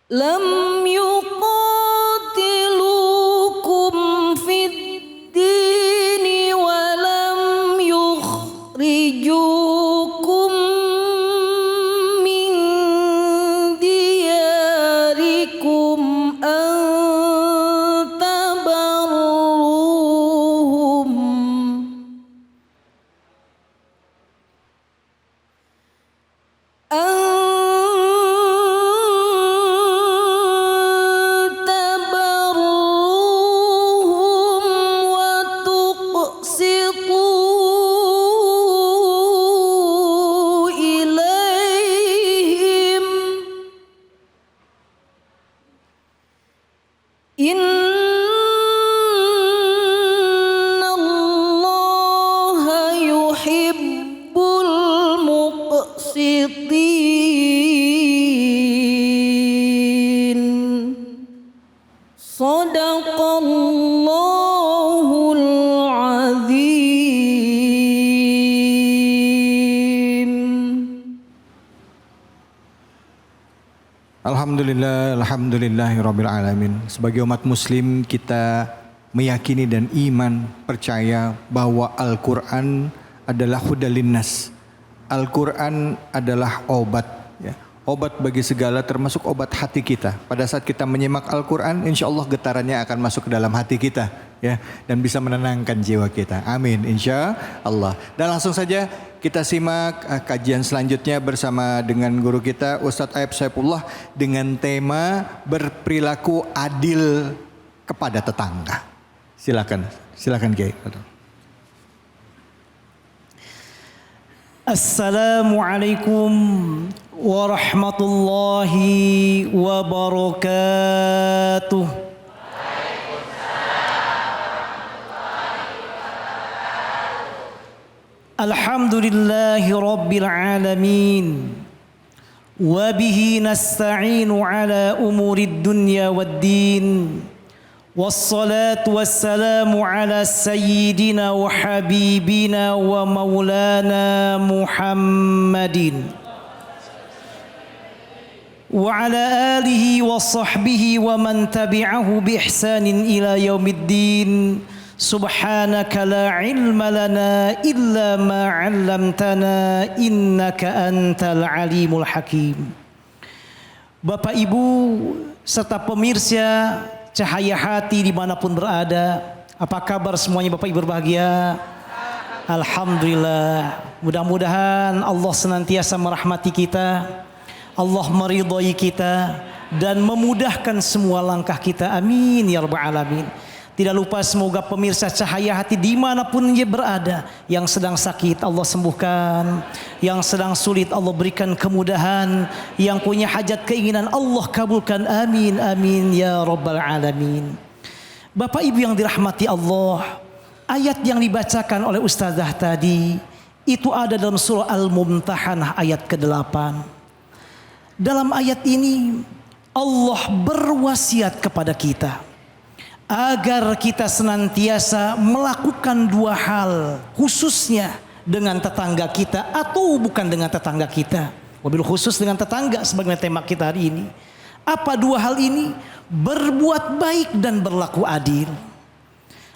lam yuqatilukum fid dini wa lam yukhrijukum min diyarikum an tabarruhum Innallaha yuhibbul muqsitin. Shadaqallahul azim. Alhamdulillahirabbil alamin. Sebagai umat muslim kita meyakini dan iman percaya bahwa Al-Qur'an adalah hudal linnas. Al-Qur'an adalah obat, ya. Obat bagi segala, termasuk obat hati kita. Pada saat kita menyimak Al-Qur'an, insya Allah getarannya akan masuk ke dalam hati kita, ya, dan bisa menenangkan jiwa kita. Amin, insya Allah. Dan langsung saja kita simak kajian selanjutnya bersama dengan guru kita Ustadz Aib Saifullah dengan tema berperilaku adil kepada tetangga. Silakan Kiai. Assalamualaikum warahmatullahi wabarakatuh. Alhamdulillahi rabbil alamin. Wa bihi nasta'inu ala umurid dunya waddin. Wassalatu wassalamu ala sayyidina wa habibina wa maulana Muhammadin wa ala alihi wa sahbihi wa man tabi'ahu bi ihsanin ila yaumiddin. Subhanaka la ilma lana illa ma 'allamtana innaka antal alimul hakim. Bapak Ibu serta pemirsa Cahaya Hati dimanapun berada, apa kabar semuanya Bapak Ibu berbahagia? Alhamdulillah. Mudah-mudahan Allah senantiasa merahmati kita, Allah meridhai kita dan memudahkan semua langkah kita. Amin ya rabbal alamin. Tidak lupa semoga pemirsa Cahaya Hati dimanapun ia berada, yang sedang sakit Allah sembuhkan, yang sedang sulit Allah berikan kemudahan, yang punya hajat keinginan Allah kabulkan. Amin amin ya rabbal alamin. Bapak Ibu yang dirahmati Allah, ayat yang dibacakan oleh Ustazah tadi itu ada dalam surah Al-Mumtahanah ayat ke-8. Dalam ayat ini Allah berwasiat kepada kita agar kita senantiasa melakukan dua hal, khususnya dengan tetangga kita atau bukan dengan tetangga kita. Wabil khusus dengan tetangga sebagai tema kita hari ini. Apa dua hal ini? Berbuat baik dan berlaku adil.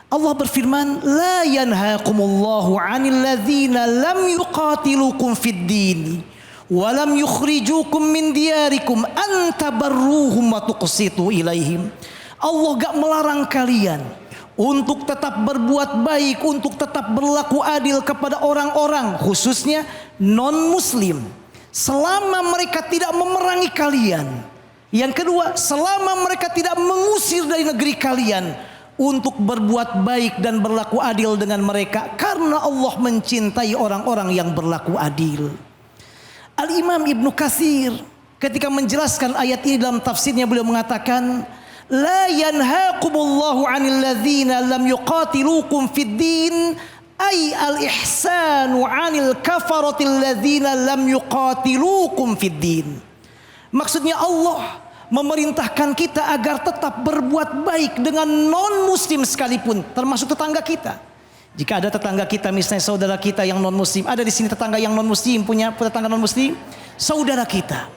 Allah berfirman, la yanhaakumullahu 'anil ladzina lam yuqatilukum fid din wa lam yukhrijukum min diyarikum an tabarruhum wa tuqsitu ilaihim. Allah gak melarang kalian untuk tetap berbuat baik, untuk tetap berlaku adil kepada orang-orang, khususnya non-muslim, selama mereka tidak memerangi kalian. Yang kedua, selama mereka tidak mengusir dari negeri kalian, untuk berbuat baik dan berlaku adil dengan mereka, karena Allah mencintai orang-orang yang berlaku adil. Al-Imam Ibnu Katsir ketika menjelaskan ayat ini dalam tafsirnya, beliau mengatakan, la yanhaakumullahu 'anil ladzina lam yuqatilukum fid din ay al-ihsanu 'anil kafaratil ladzina lam yuqatilukum fid din. Maksudnya Allah memerintahkan kita agar tetap berbuat baik dengan non-muslim sekalipun, termasuk tetangga kita. Jika ada tetangga kita, misalnya saudara kita yang non-muslim, ada di sini tetangga yang non-muslim, punya tetangga non-muslim, saudara kita.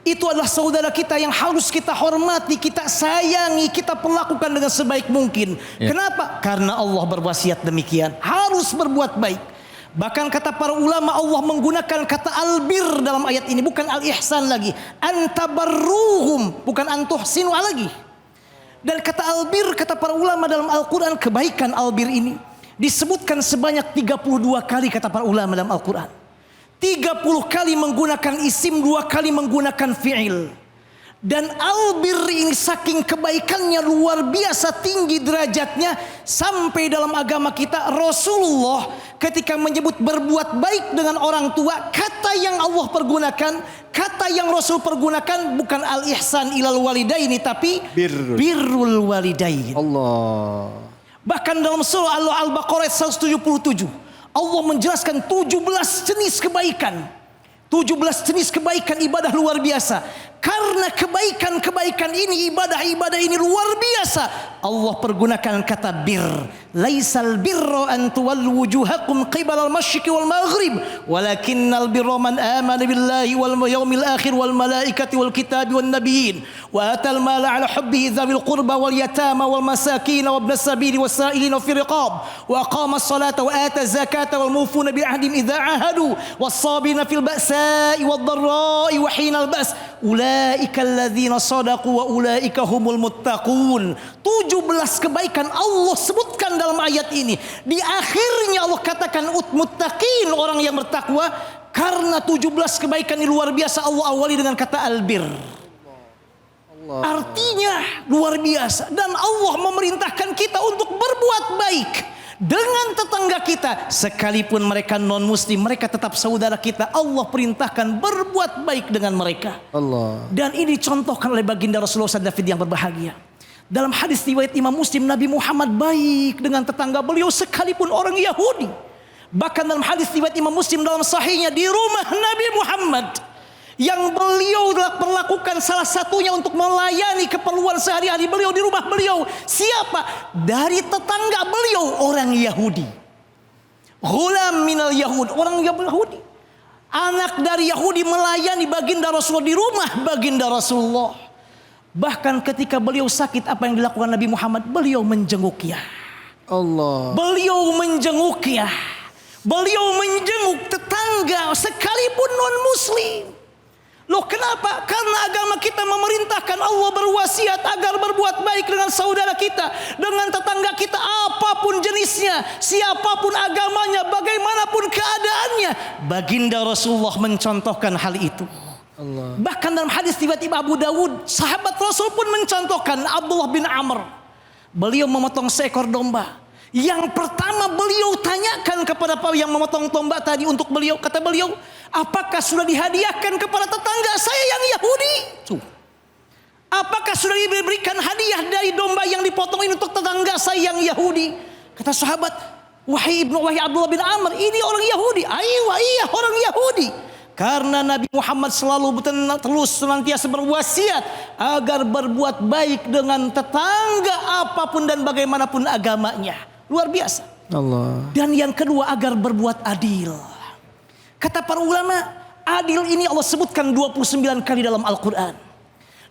Itu adalah saudara kita yang harus kita hormati, kita sayangi, kita perlakukan dengan sebaik mungkin. Kenapa? Karena Allah berwasiat demikian, harus berbuat baik. Bahkan kata para ulama, Allah menggunakan kata albir dalam ayat ini, bukan al-ihsan lagi. Antabarruhum, bukan antuhsinu lagi. Dan kata albir, kata para ulama dalam Al-Quran, kebaikan albir ini disebutkan sebanyak 32 kali kata para ulama dalam Al-Quran. 30 kali menggunakan isim, 2 kali menggunakan fi'il. Dan albir ini saking kebaikannya luar biasa tinggi derajatnya, sampai dalam agama kita Rasulullah ketika menyebut berbuat baik dengan orang tua, kata yang Allah pergunakan, kata yang Rasul pergunakan bukan al-ihsan ilal walidaini, tapi birrul walidain. Allah. Bahkan dalam surah Al-Baqarah 177 Allah menjelaskan 17 jenis kebaikan. 17 jenis kebaikan ibadah luar biasa. Karena kebaikan-kebaikan ini, ibadah-ibadah ini luar biasa, Allah pergunakan kata bir. Laisal birra an tuwallu wujuhakum qibala al-masyriqi wal maghrib, walakinnal birra man amana billahi wal yawmil akhir wal malaikati wal kitabi wan nabiyyin wa atal mala ala hubbihi dzawil qurba wal yatama wal masakin wa ibnas sabili wasailina fi riqab wa aqama as-salata wa ata zakata wal mufuna bi ahdihim idza ahadu was sabina fil ba'sa'i wad dharra'i wa hinal ba's ulaika alladzina sadaqu wa ulaika humul muttaqun. 17 kebaikan Allah sebutkan dalam ayat ini. Di akhirnya Allah katakan muttaqin, orang yang bertakwa. Karena 17 kebaikan ini luar biasa, Allah awali dengan kata albir. Artinya luar biasa. Dan Allah memerintahkan kita untuk berbuat baik dengan tetangga kita, sekalipun mereka non muslim, mereka tetap saudara kita. Allah perintahkan berbuat baik dengan mereka. Allah. Dan ini dicontohkan oleh baginda Rasulullah SAW yang berbahagia. Dalam hadis riwayat Imam Muslim, Nabi Muhammad baik dengan tetangga beliau sekalipun orang Yahudi. Bahkan dalam hadis riwayat Imam Muslim dalam sahihnya, di rumah Nabi Muhammad yang beliau perlakukan salah satunya untuk melayani keperluan sehari-hari beliau di rumah beliau, siapa? Dari tetangga beliau, orang Yahudi. Ghulam minal Yahud, orang Yahudi. Anak dari Yahudi melayani baginda Rasulullah di rumah baginda Rasulullah. Bahkan ketika beliau sakit, apa yang dilakukan Nabi Muhammad? Beliau menjenguknya. Allah. Beliau menjenguknya. Beliau menjenguk tetangga sekalipun non muslim. Loh, kenapa? Karena agama kita memerintahkan, Allah berwasiat agar berbuat baik dengan saudara kita, dengan tetangga kita, apapun jenisnya, siapapun agamanya, bagaimanapun keadaannya. Baginda Rasulullah mencontohkan hal itu. Allah. Bahkan dalam hadis riwayat Abu Dawud, sahabat Rasul pun mencontohkan. Abdullah bin Amr, beliau memotong seekor domba. Yang pertama beliau tanyakan kepada yang memotong domba tadi untuk beliau, kata beliau, apakah sudah dihadiahkan kepada tetangga saya yang Yahudi? Apakah sudah diberikan hadiah dari domba yang dipotong ini untuk tetangga saya yang Yahudi? Kata sahabat, wahai Abdullah bin Amr, ini orang Yahudi. Iya orang Yahudi. Karena Nabi Muhammad selalu terus senantiasa berwasiat agar berbuat baik dengan tetangga apapun dan bagaimanapun agamanya. Luar biasa. Allah. Dan yang kedua, agar berbuat adil. Kata para ulama, adil ini Allah sebutkan 29 kali dalam Al-Quran.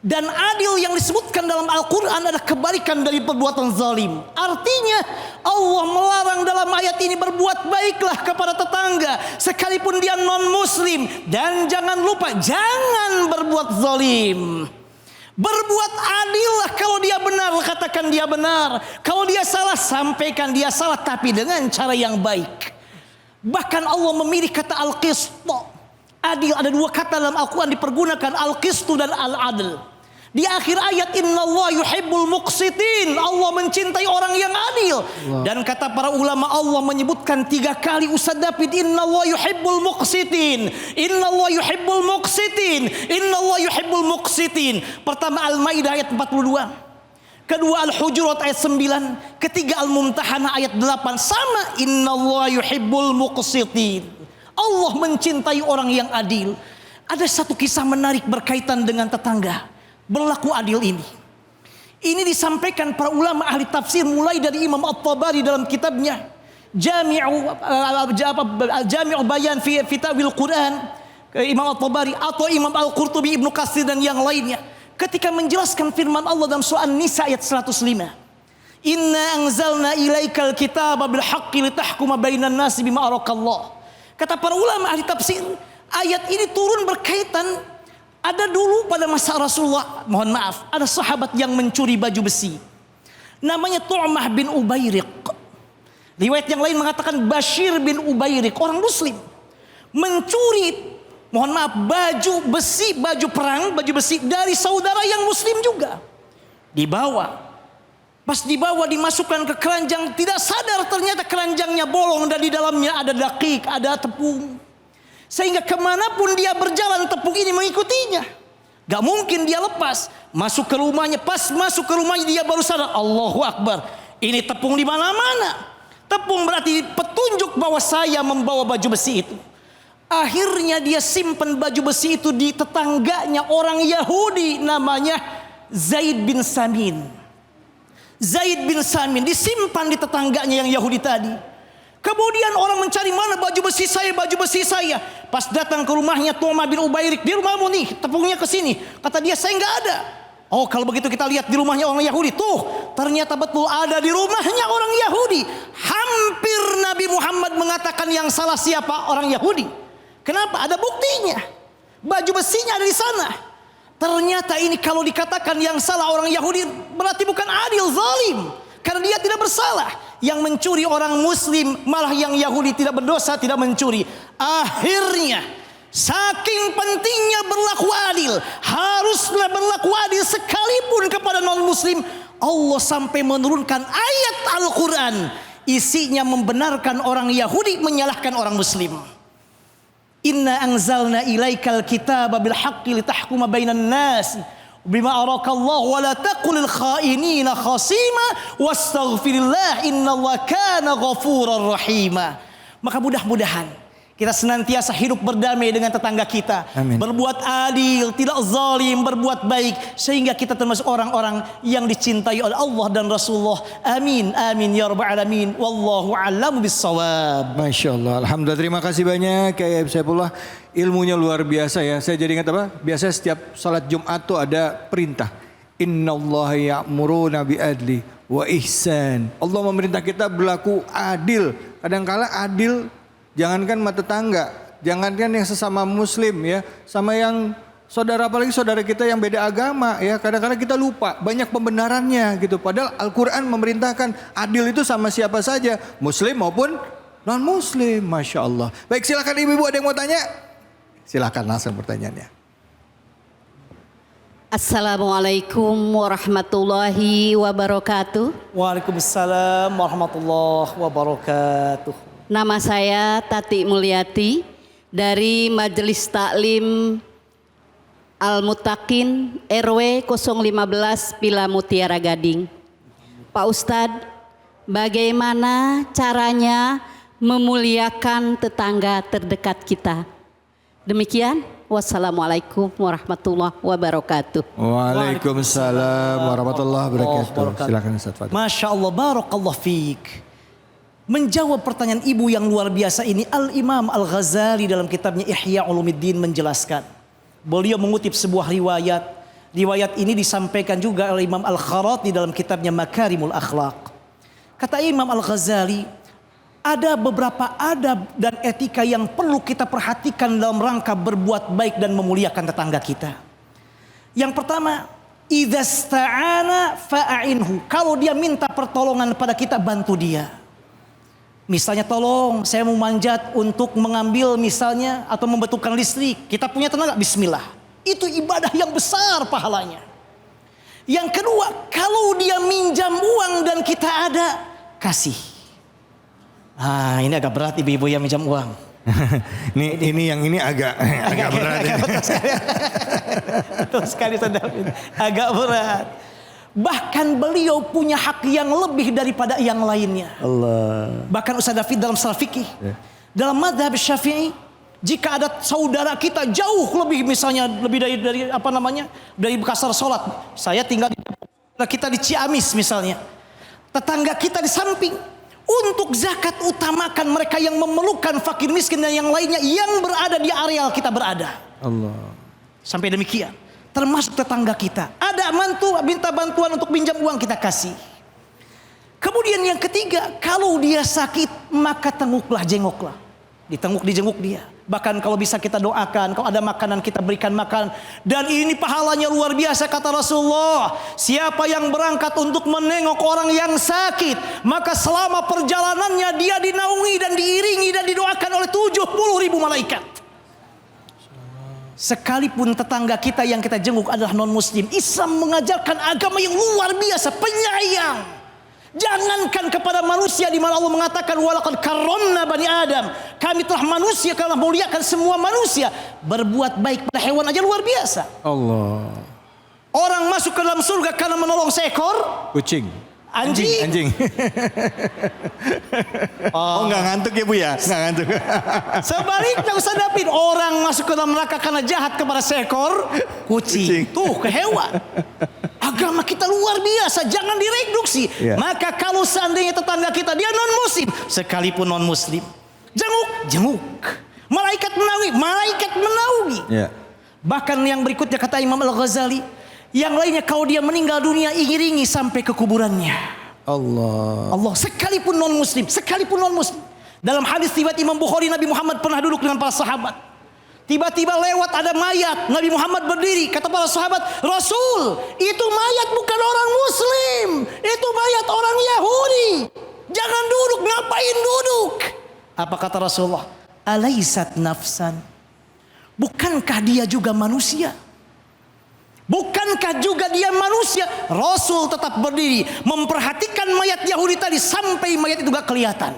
Dan adil yang disebutkan dalam Al-Quran adalah kebalikan dari perbuatan zalim. Artinya Allah melarang dalam ayat ini, berbuat baiklah kepada tetangga sekalipun dia non muslim. Dan jangan lupa, jangan berbuat zalim. Berbuat adillah, kalau dia benar katakan dia benar, kalau dia salah sampaikan dia salah, tapi dengan cara yang baik. Bahkan Allah memilih kata al-qist. Adil, ada dua kata dalam Al-Quran dipergunakan, al-qistu dan al-adl. Di akhir ayat, innallaha yuhibbul muqsitin, Allah mencintai orang yang adil. Allah. Dan kata para ulama, Allah menyebutkan 3 kali, Ustaz David, innallaha yuhibbul muqsitin, innallaha yuhibbul muqsitin, innallaha yuhibbul muqsitin. Pertama Al-Maidah ayat 42, kedua Al-Hujurat ayat 9, ketiga Al-Mumtahanah ayat 8. Sama, innallaha yuhibbul muqsitin. Allah mencintai orang yang adil. Ada satu kisah menarik berkaitan dengan tetangga, berlaku adil ini. Ini disampaikan para ulama ahli tafsir, mulai dari Imam At-Tabari dalam kitabnya Jami'u Bayan fi Ta'wil Quran, Imam At-Tabari atau Imam Al-Qurtubi, Ibnu Katsir dan yang lainnya ketika menjelaskan firman Allah dalam surah An-Nisa ayat 105. Inna anzalna ilaikal kitaba bil haqqi litahkuma bainan nasi bima arakallah. Kata para ulama ahli tafsir, ayat ini turun berkaitan ada dulu pada masa Rasulullah, mohon maaf, ada sahabat yang mencuri baju besi. Namanya Tu'mah bin Ubayriq. Riwayat yang lain mengatakan Bashir bin Ubayriq, orang muslim. Mencuri, mohon maaf, baju besi, baju perang, baju besi dari saudara yang muslim juga. Dibawa. Pas dibawa dimasukkan ke keranjang, tidak sadar ternyata keranjangnya bolong dan di dalamnya ada dakik, ada tepung. Sehingga kemanapun dia berjalan tepung ini mengikutinya. Gak mungkin dia lepas. Masuk ke rumahnya, pas masuk ke rumahnya dia baru sadar, Allahu Akbar, ini tepung di mana-mana. Tepung berarti petunjuk bahwa saya membawa baju besi itu. Akhirnya dia simpan baju besi itu di tetangganya orang Yahudi namanya Zaid bin Samin. Zaid bin Samin disimpan di tetangganya yang Yahudi tadi. Kemudian orang mencari mana baju besi saya, baju besi saya. Pas datang ke rumahnya Tu'mah bin Ubayriq, di rumahmu nih, tepungnya ke sini. Kata dia, saya nggak ada. Oh, kalau begitu kita lihat di rumahnya orang Yahudi. Tuh, ternyata betul ada di rumahnya orang Yahudi. Hampir Nabi Muhammad mengatakan yang salah siapa? Orang Yahudi. Kenapa? Ada buktinya. Baju besinya ada di sana. Ternyata ini kalau dikatakan yang salah orang Yahudi berarti bukan adil, zalim. Karena dia tidak bersalah. Yang mencuri orang muslim, malah yang Yahudi tidak berdosa, tidak mencuri. Akhirnya saking pentingnya berlaku adil, haruslah berlaku adil sekalipun kepada non muslim, Allah sampai menurunkan ayat Al-Quran. Isinya membenarkan orang Yahudi menyalahkan orang muslim. Inna anzalna ilaikal kitaba bil haqqi litahkuma bainan nas bima arakallah wa la taqulil khainina khasima wastaghfirillah innallaha kana ghafurar rahima. Maka mudah-mudahan kita senantiasa hidup berdamai dengan tetangga kita. Amin. Berbuat adil, tidak zalim, berbuat baik. Sehingga kita termasuk orang-orang yang dicintai oleh Allah dan Rasulullah. Amin, amin ya rabbal alamin. Wallahu a'lamu bissawab. Masya Allah. Alhamdulillah, terima kasih banyak Kiai Saifullah. Ilmunya luar biasa ya. Saya jadi ingat apa? Biasanya setiap salat Jumat tuh ada perintah. Innallaha ya'muruna bi'adli wa ihsan. Allah memerintah kita berlaku adil. Kadang-kala adil jangankan mata tetangga, jangankan yang sesama muslim ya, sama yang saudara, apalagi saudara kita yang beda agama ya. Kadang-kadang kita lupa banyak pembenarannya gitu. Padahal Al-Quran memerintahkan adil itu sama siapa saja, muslim maupun non muslim. Masya Allah. Baik, silakan ibu-ibu, ada yang mau tanya? Silakan langsung pertanyaannya. Assalamualaikum warahmatullahi wabarakatuh. Waalaikumsalam warahmatullahi wabarakatuh. Nama saya Tati Mulyati dari Majelis Taklim Al-Muttaqin RW 015 Pila Mutiara Gading. Pak Ustadz, bagaimana caranya memuliakan tetangga terdekat kita? Demikian, wassalamualaikum warahmatullahi wabarakatuh. Waalaikumsalam warahmatullahi wabarakatuh. Silakan Ustaz Fadil. Masya Allah, barakallah fiik. Menjawab pertanyaan ibu yang luar biasa ini, Al-Imam Al-Ghazali dalam kitabnya Ihya Ulumuddin menjelaskan. Beliau mengutip sebuah riwayat. Riwayat ini disampaikan juga oleh Imam Al-Kharati dalam kitabnya Makarimul Akhlaq. Kata Imam Al-Ghazali, ada beberapa adab dan etika yang perlu kita perhatikan dalam rangka berbuat baik dan memuliakan tetangga kita. Yang pertama, idza sta'ana fa'inhu. Kalau dia minta pertolongan pada kita, bantu dia. Misalnya, tolong saya mau manjat untuk mengambil misalnya atau membetulkan listrik. Kita punya tenaga, bismillah. Itu ibadah yang besar pahalanya. Yang kedua, kalau dia minjam uang dan kita ada, kasih. Ah, ini agak berat ibu-ibu yang minjam uang. ini yang ini agak berat. Betul sekali Ustaz David. Agak berat. Bahkan beliau punya hak yang lebih daripada yang lainnya. Allah. Bahkan Ustaz David dalam salah fikih, dalam mazhab Syafi'i, jika ada saudara kita jauh lebih, misalnya lebih dari apa namanya, dari kasar sholat, saya tinggal kita di Ciamis misalnya, tetangga kita di samping, Untuk zakat utamakan mereka yang memerlukan, fakir miskin dan yang lainnya yang berada di areal kita berada. Allah. Sampai demikian. Termasuk tetangga kita. Ada mantu minta bantuan untuk pinjam uang, kita kasih. Kemudian yang ketiga, kalau dia sakit maka tenguklah, jenguklah. Ditenguk, dijenguk dia. Bahkan kalau bisa kita doakan, kalau ada makanan kita berikan makan. Dan ini pahalanya luar biasa kata Rasulullah. Siapa yang berangkat untuk menengok orang yang sakit, maka selama perjalanannya dia dinaungi dan diiringi dan didoakan oleh 70.000 malaikat. Sekalipun tetangga kita yang kita jenguk adalah non-muslim, Islam mengajarkan agama yang luar biasa, penyayang. Jangankan kepada manusia, di mana Allah mengatakan walaqad karramna bani Adam, kami telah manusia karena muliakan semua manusia. Berbuat baik pada hewan aja luar biasa. Allah. Orang masuk ke dalam surga karena menolong seekor Kucing. anjing. Anjing. Oh, nggak ngantuk ya Bu ya? Nggak ngantuk. Sebaliknya Ustaz David, orang masuk ke dalam neraka karena jahat kepada seekor kucing. Tuh, ke hewan. Agama kita luar biasa, jangan direduksi. Yeah. Maka kalau seandainya tetangga kita dia non muslim, sekalipun non muslim, jenguk. Malaikat menaungi. Ya. Bahkan yang berikutnya kata Imam Al-Ghazali, yang lainnya kalau dia meninggal dunia, iringi sampai ke kuburannya. Allah, sekalipun non muslim. Dalam hadis riwayat Imam Bukhari, Nabi Muhammad pernah duduk dengan para sahabat. Tiba-tiba lewat ada mayat, Nabi Muhammad berdiri, kata para sahabat, Rasul, itu mayat bukan orang muslim, itu mayat orang Yahudi. Jangan duduk, ngapain duduk? Apa kata Rasulullah? Alaisat nafsan. Bukankah dia juga manusia? Bukankah juga dia manusia? Rasul tetap berdiri, memperhatikan mayat Yahudi tadi sampai mayat itu gak kelihatan.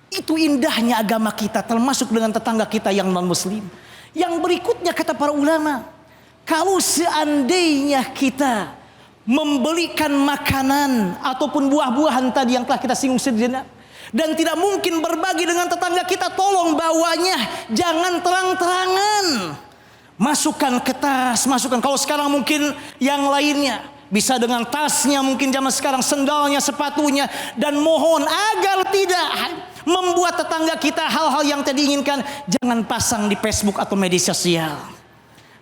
Itu indahnya agama kita, termasuk dengan tetangga kita yang non muslim. Yang berikutnya kata para ulama, kalau seandainya kita membelikan makanan ataupun buah-buahan tadi yang telah kita singgung sejenak, dan tidak mungkin berbagi dengan tetangga kita, tolong bawanya jangan terang-terangan. Masukkan ke tas, kalau sekarang mungkin yang lainnya bisa dengan tasnya, mungkin zaman sekarang sendalnya, sepatunya, dan mohon agar tidak membuat tetangga kita hal-hal yang tidak diinginkan. Jangan pasang di Facebook atau media sosial.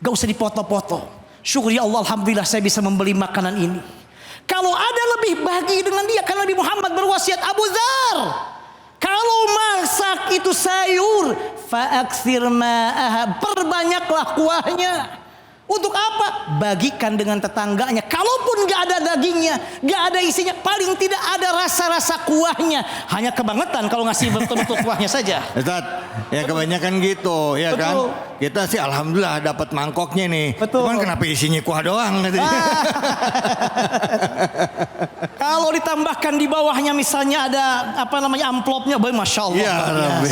Gak usah dipoto-foto. Syukur ya Allah, alhamdulillah saya bisa membeli makanan ini. Kalau ada lebih, bagi dengan dia. Karena Nabi Muhammad berwasiat, Abu Dzar, kalau masak itu sayur, fa'aksir ma'aha, perbanyaklah kuahnya. Untuk apa? Bagikan dengan tetangganya. Kalaupun gak ada dagingnya, gak ada isinya, paling tidak ada rasa-rasa kuahnya. Hanya kebangetan kalau ngasih betul-betul kuahnya saja. Ustaz, ya kebanyakan gitu, ya kan? Kita sih alhamdulillah dapat mangkoknya nih. Betul. Cuman kenapa isinya kuah doang? Kalau ditambahkan di bawahnya misalnya ada amplopnya, masya Allah. Ya Rabbi.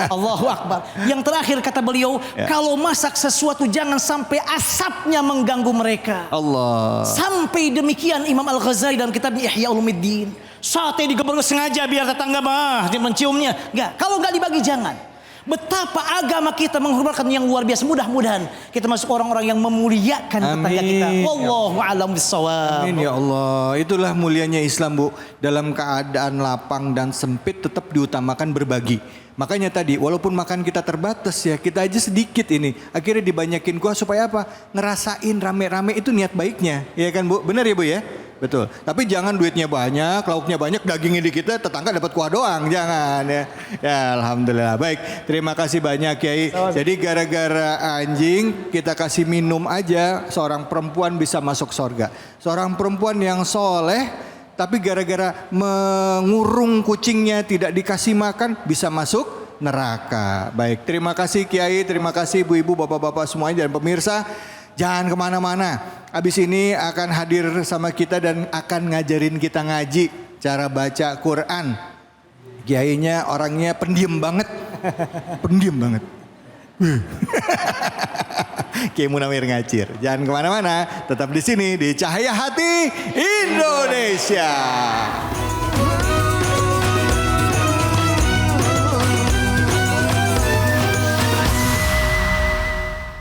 Allahu Akbar. Yang terakhir kata beliau, kalau masak sesuatu jangan sampai asapnya mengganggu mereka. Allah. Sampai demikian Imam Al-Ghazali dalam kitabnya Ihya Ulumuddin. Sate digeber sengaja biar tetangga dia menciumnya. Enggak, kalau enggak dibagi jangan. Betapa agama kita menghormatkan yang luar biasa. Mudah-mudahan kita masuk orang-orang yang memuliakan tetangga kita. Wallahu a'lam bishawab. Amin ya Allah. Itulah mulianya Islam, Bu. Dalam keadaan lapang dan sempit tetap diutamakan berbagi. Makanya tadi walaupun makan kita terbatas ya, kita aja sedikit ini. Akhirnya dibanyakin kuah supaya apa? Ngerasain rame-rame, itu niat baiknya. Ya kan Bu? Benar ya Bu ya? Betul. Tapi jangan duitnya banyak, lauknya banyak, dagingnya dikit, tetangga dapat kuah doang. Jangan ya. Ya alhamdulillah. Baik, terima kasih banyak Kiai. Jadi gara-gara anjing kita kasih minum aja, seorang perempuan bisa masuk surga. Seorang perempuan yang soleh tapi gara-gara mengurung kucingnya tidak dikasih makan bisa masuk neraka. Baik, terima kasih Kiai, terima kasih ibu-ibu, bapak-bapak semuanya dan pemirsa. Jangan kemana-mana. Abis ini akan hadir sama kita dan akan ngajarin kita ngaji, cara baca Quran. Kiainya orangnya pendiam banget. Pendiam banget. Kiai Munawir Ngacir. Jangan kemana-mana, tetap di sini di Cahaya Hati Indonesia.